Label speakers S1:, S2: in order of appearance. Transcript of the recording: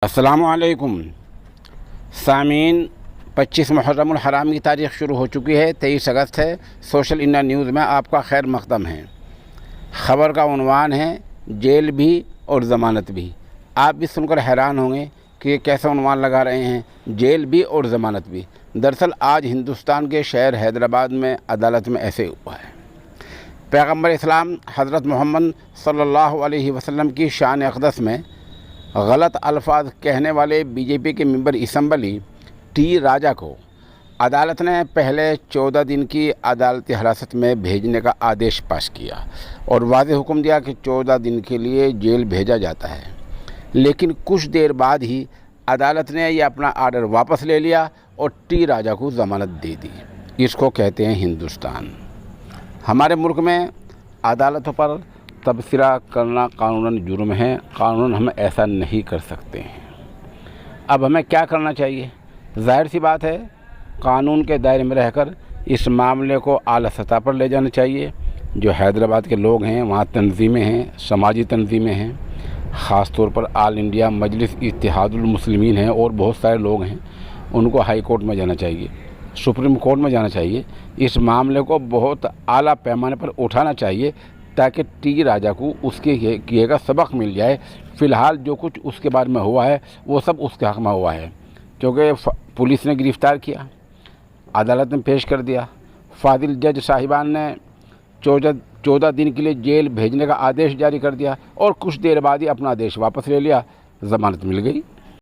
S1: अस्सलामुअलैकुम सामीन। 25 मुहर्रम हराम की तारीख़ शुरू हो चुकी है। 23 अगस्त है। सोशल इंडिया न्यूज़ में आपका खैर मक़दम है। ख़बर का उन्वान है जेल भी और ज़मानत भी। आप भी सुनकर हैरान होंगे कि कैसा उन्वान लगा रहे हैं, जेल भी और ज़मानत भी। दरअसल आज हिंदुस्तान के शहर हैदराबाद में अदालत में ऐसे हुआ है। पैगम्बर इस्लाम हज़रत मोहम्मद सल्लल्लाहु अलैहि वसल्लम की शान अक़दस में गलत अल्फाज कहने वाले बीजेपी के मेंबर असम्बली टी राजा को अदालत ने पहले 14 दिन की अदालती हिरासत में भेजने का आदेश पास किया और वाज़ेह हुक्म दिया कि 14 दिन के लिए जेल भेजा जाता है। लेकिन कुछ देर बाद ही अदालत ने यह अपना आर्डर वापस ले लिया और टी राजा को ज़मानत दे दी। इसको कहते हैं हिंदुस्तान। हमारे मुल्क में अदालतों पर तबसरा करना कानूनन जुर्म है। कानूनन हम ऐसा नहीं कर सकते हैं। अब हमें क्या करना चाहिए? ज़ाहिर सी बात है, कानून के दायरे में रहकर इस मामले को आला सतह पर ले जाना चाहिए। जो हैदराबाद के लोग हैं, वहाँ तंजीमें हैं, समाजी तंजीमें हैं, ख़ास तौर पर आल इंडिया मजलिस इत्तेहादुल मुस्लिमीन हैं और बहुत सारे लोग हैं। उनको हाई कोर्ट में जाना चाहिए, सुप्रीम कोर्ट में जाना चाहिए। इस मामले को बहुत आला पैमाने पर उठाना चाहिए ताकि टी राजा को उसके किए का सबक मिल जाए। फ़िलहाल जो कुछ उसके बारे में हुआ है वो सब उसके हक़ में हुआ है, क्योंकि पुलिस ने गिरफ़्तार किया, अदालत ने पेश कर दिया, फादिल जज साहिबान ने 14 दिन के लिए जेल भेजने का आदेश जारी कर दिया और कुछ देर बाद ही अपना आदेश वापस ले लिया, ज़मानत मिल गई।